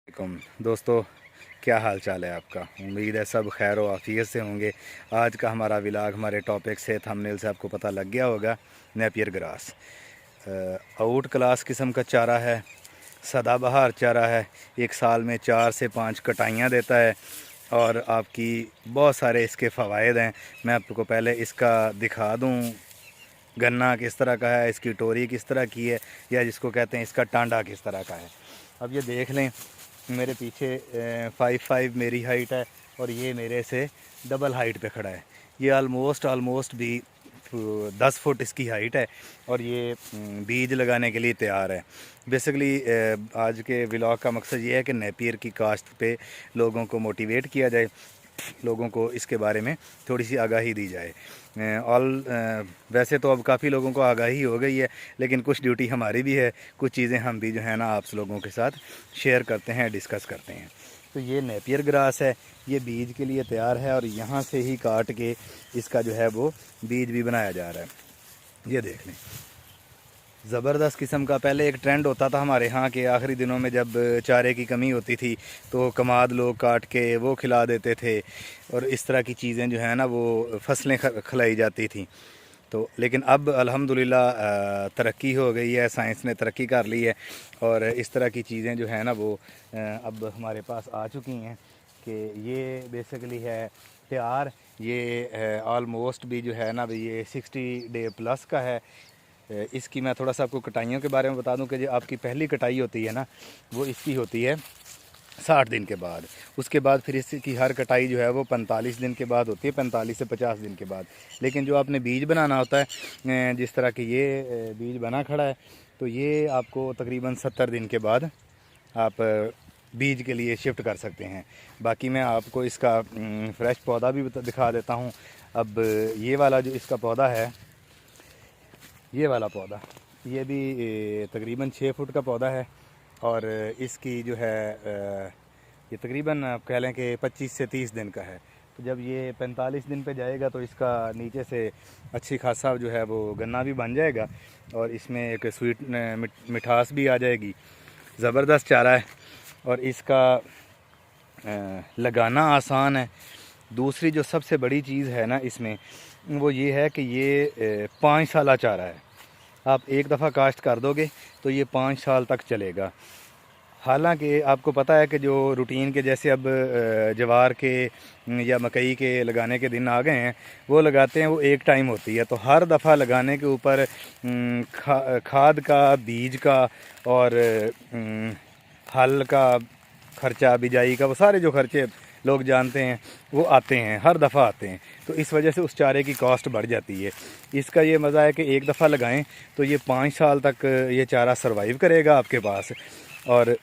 वालेकुम दोस्तों, क्या हाल चाल है आपका। उम्मीद है सब खैर व आफियत से होंगे। आज का हमारा विलाग हमारे टॉपिक से थंबनेल से आपको पता लग गया होगा। नेपियर ग्रास आउट क्लास किस्म का चारा है, सदाबहार चारा है। एक साल में 4 से 5 कटाइयाँ देता है और आपकी बहुत सारे इसके फ़वाइद हैं। मैं आपको पहले इसका दिखा दूँ, गन्ना किस तरह का है, इसकी टोरी किस तरह की है, या जिसको कहते हैं इसका टांडा किस तरह का है। अब ये देख लें, मेरे पीछे 5'5" मेरी हाइट है और ये मेरे से डबल हाइट पे खड़ा है। ये ऑलमोस्ट भी 10 फुट इसकी हाइट है और ये बीज लगाने के लिए तैयार है। बेसिकली आज के व्लॉग का मकसद ये है कि नेपियर की काश्त पे लोगों को मोटिवेट किया जाए, लोगों को इसके बारे में थोड़ी सी आगाही दी जाए। वैसे तो अब काफ़ी लोगों को आगाही हो गई है, लेकिन कुछ ड्यूटी हमारी भी है, कुछ चीज़ें हम भी जो है ना आप लोगों के साथ शेयर करते हैं, डिस्कस करते हैं। तो ये नेपियर ग्रास है, ये बीज के लिए तैयार है और यहाँ से ही काट के इसका जो है वो बीज भी बनाया जा रहा है। ये देख लें, ज़बरदस्त किस्म का। पहले एक ट्रेंड होता था हमारे यहाँ के आखिरी दिनों में, जब चारे की कमी होती थी तो कमाद लोग काट के वो खिला देते थे और इस तरह की चीज़ें जो है ना वो फसलें खिलाई जाती थी। तो लेकिन अब अल्हम्दुलिल्लाह तरक्की हो गई है, साइंस ने तरक्की कर ली है और इस तरह की चीज़ें जो है ना वो अब हमारे पास आ चुकी हैं कि ये बेसिकली है तैयार। ये ऑलमोस्ट भी जो है ना भाई ये 60 डे प्लस का है। इसकी मैं थोड़ा सा आपको कटाइयों के बारे में बता दूं कि जो आपकी पहली कटाई होती है ना वो इसकी होती है 60 दिन के बाद। उसके बाद फिर इसकी हर कटाई जो है वो 45 दिन के बाद होती है, 45 से 50 दिन के बाद। लेकिन जो आपने बीज बनाना होता है, जिस तरह के ये बीज बना खड़ा है, तो ये आपको तकरीबन 70 दिन के बाद आप बीज के लिए शिफ्ट कर सकते हैं। बाकी मैं आपको इसका फ्रेश पौधा भी दिखा देता हूँ। अब ये वाला जो इसका पौधा है, ये वाला पौधा, ये भी तकरीबन 6 फुट का पौधा है और इसकी जो है ये तकरीबन आप कह लें कि 25 से 30 दिन का है। तो जब ये 45 दिन पे जाएगा तो इसका नीचे से अच्छी खासा जो है वो गन्ना भी बन जाएगा और इसमें एक स्वीट मिठास भी आ जाएगी। ज़बरदस्त चारा है और इसका लगाना आसान है। दूसरी जो सबसे बड़ी चीज़ है ना इसमें, वो ये है कि ये 5 साला चारा है। आप एक दफ़ा काश्त कर दोगे तो ये 5 साल तक चलेगा। हालांकि आपको पता है कि जो रूटीन के जैसे अब जवार के या मकई के लगाने के दिन आ गए हैं, वो लगाते हैं, वो एक टाइम होती है। तो हर दफ़ा लगाने के ऊपर खाद का, बीज का और हल का खर्चा, बिजाई का, वो सारे जो खर्चे लोग जानते हैं वो आते हैं, हर दफ़ा आते हैं। तो इस वजह से उस चारे की कॉस्ट बढ़ जाती है। इसका ये मज़ा है कि एक दफ़ा लगाएं तो ये 5 साल तक ये चारा सरवाइव करेगा आपके पास और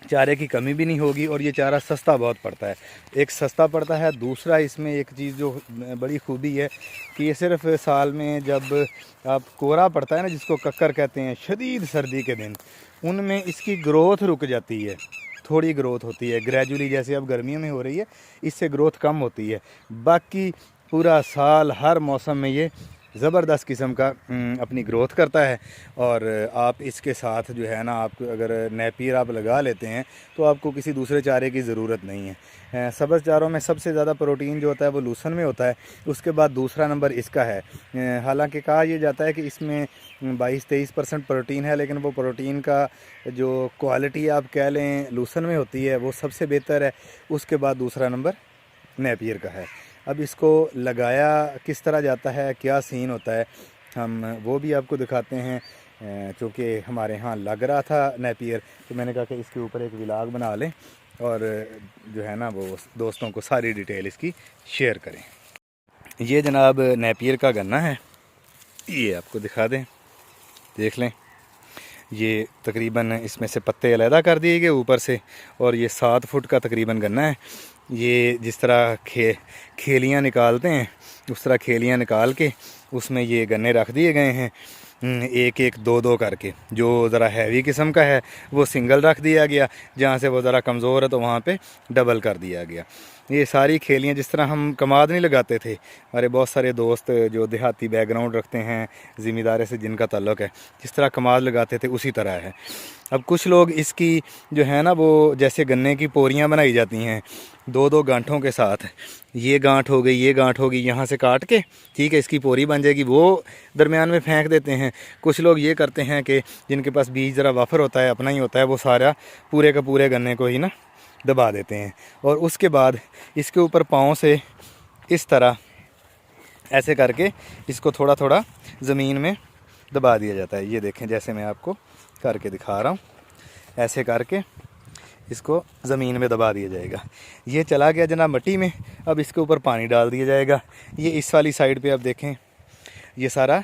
चारे की कमी भी नहीं होगी और ये चारा सस्ता बहुत पड़ता है। एक सस्ता पड़ता है, दूसरा इसमें एक चीज़ जो बड़ी खूबी है कि ये सिर्फ साल में जब आप कोहरा पड़ता है ना, जिसको कक्कर कहते हैं, शदीद सर्दी के दिन, उनमें इसकी ग्रोथ रुक जाती है, थोड़ी ग्रोथ होती है ग्रेजुअली, जैसे अब गर्मियों में हो रही है, इससे ग्रोथ कम होती है। बाकी पूरा साल हर मौसम में ये ज़बरदस्त किस्म का अपनी ग्रोथ करता है और आप इसके साथ जो है ना, आप अगर नेपियर आप लगा लेते हैं तो आपको किसी दूसरे चारे की ज़रूरत नहीं है। सब्ज़ चारों में सबसे ज़्यादा प्रोटीन जो होता है वो लूसन में होता है, उसके बाद दूसरा नंबर इसका है। हालांकि कहा यह जाता है कि इसमें 22-23% प्रोटीन है, लेकिन वो प्रोटीन का जो क्वालिटी आप कह लें लूसन में होती है वो सबसे बेहतर है। उसके बाद दूसरा नंबर नेपियर का है। अब इसको लगाया किस तरह जाता है, क्या सीन होता है, हम वो भी आपको दिखाते हैं। चूँकि हमारे यहाँ लग रहा था नेपियर, तो मैंने कहा कि इसके ऊपर एक व्लॉग बना लें और जो है ना वो दोस्तों को सारी डिटेल इसकी शेयर करें। ये जनाब नेपियर का गन्ना है, ये आपको दिखा दें, देख लें। ये तकरीबन इसमें से पत्ते अलहदा कर दिए गए ऊपर से और ये 7 फुट का तकरीबन गन्ना है। ये जिस तरह खेलियाँ निकालते हैं उस तरह खेलियाँ निकाल के उसमें ये गन्ने रख दिए गए हैं, एक एक दो दो करके। जो ज़रा हैवी किस्म का है वो सिंगल रख दिया गया, जहाँ से वो ज़रा कमज़ोर है तो वहाँ पे डबल कर दिया गया। ये सारी खेलियाँ जिस तरह हम कमाद नहीं लगाते थे, हमारे बहुत सारे दोस्त जो देहाती बैकग्राउंड रखते हैं, ज़िम्मेदारी से जिनका ताल्लुक़ है, जिस तरह कमाद लगाते थे उसी तरह है। अब कुछ लोग इसकी जो है ना वो जैसे गन्ने की पोरियाँ बनाई जाती हैं 2-2 गांठों के साथ, ये गांठ हो गई, ये गांठ होगी, यहाँ से काट के ठीक है इसकी पोरी बन जाएगी, वो दरमियान में फेंक देते हैं। कुछ लोग ये करते हैं कि जिनके पास बीज ज़रा वाफर होता है, अपना ही होता है, वो सारा पूरे का पूरे गन्ने को ही ना दबा देते हैं और उसके बाद इसके ऊपर पाँव से इस तरह ऐसे करके इसको थोड़ा थोड़ा ज़मीन में दबा दिया जाता है। ये देखें जैसे मैं आपको करके दिखा रहा हूँ, ऐसे करके इसको ज़मीन में दबा दिया जाएगा। ये चला गया जनाब मिट्टी में। अब इसके ऊपर पानी डाल दिया जाएगा। ये इस वाली साइड पे आप देखें ये सारा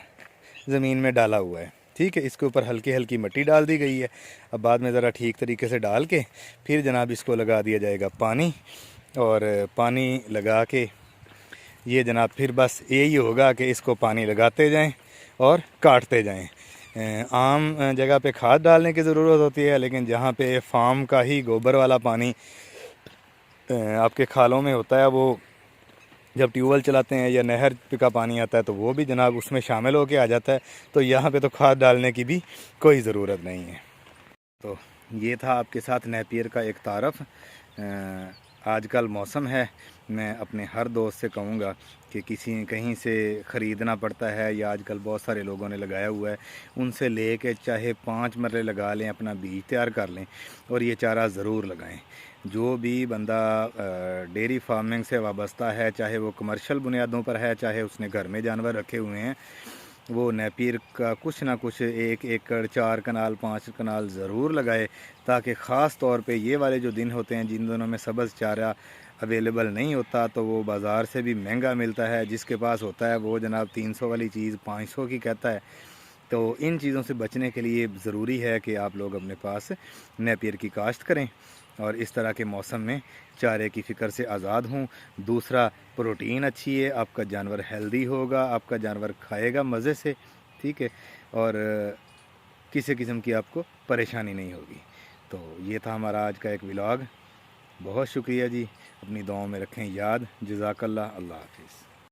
ज़मीन में डाला हुआ है, ठीक है। इसके ऊपर हल्की हल्की मिट्टी डाल दी गई है। अब बाद में ज़रा ठीक तरीके से डाल के फिर जनाब इसको लगा दिया जाएगा पानी, और पानी लगा के ये जनाब फिर बस यही होगा कि इसको पानी लगाते जाएं और काटते जाएं। आम जगह पे खाद डालने की ज़रूरत होती है, लेकिन जहाँ पे फार्म का ही गोबर वाला पानी आपके खालों में होता है, वो जब ट्यूबवेल चलाते हैं या नहर का पानी आता है तो वो भी जनाब उसमें शामिल होके आ जाता है। तो यहाँ पे तो खाद डालने की भी कोई ज़रूरत नहीं है। तो ये था आपके साथ नेपियर का एक तारफ़। आजकल मौसम है, मैं अपने हर दोस्त से कहूँगा कि किसी कहीं से ख़रीदना पड़ता है या आजकल बहुत सारे लोगों ने लगाया हुआ है, उनसे ले के चाहे 5 मरले लगा लें, अपना बीज तैयार कर लें और ये चारा ज़रूर लगाएं। जो भी बंदा डेयरी फार्मिंग से वाबस्ता है, चाहे वो कमर्शियल बुनियादों पर है, चाहे उसने घर में जानवर रखे हुए हैं, वो नेपियर का कुछ ना कुछ 1 एकड़ 4 कनाल 5 कनाल ज़रूर लगाए, ताकि ख़ास तौर पे ये वाले जो दिन होते हैं जिन दिनों में सब्ज़ चारा अवेलेबल नहीं होता, तो वो बाज़ार से भी महंगा मिलता है। जिसके पास होता है वो जनाब 300 वाली चीज़ 500 की कहता है। तो इन चीज़ों से बचने के लिए ज़रूरी है कि आप लोग अपने पास नेपियर की काश्त करें और इस तरह के मौसम में चारे की फ़िक्र से आज़ाद हों। दूसरा, प्रोटीन अच्छी है, आपका जानवर हेल्दी होगा, आपका जानवर खाएगा मज़े से, ठीक है, और किसी किस्म की आपको परेशानी नहीं होगी। तो ये था हमारा आज का एक व्लॉग। बहुत शुक्रिया जी, अपनी दुआओं में रखें याद। जज़ाकल्लाह, अल्लाह हाफ़िज़।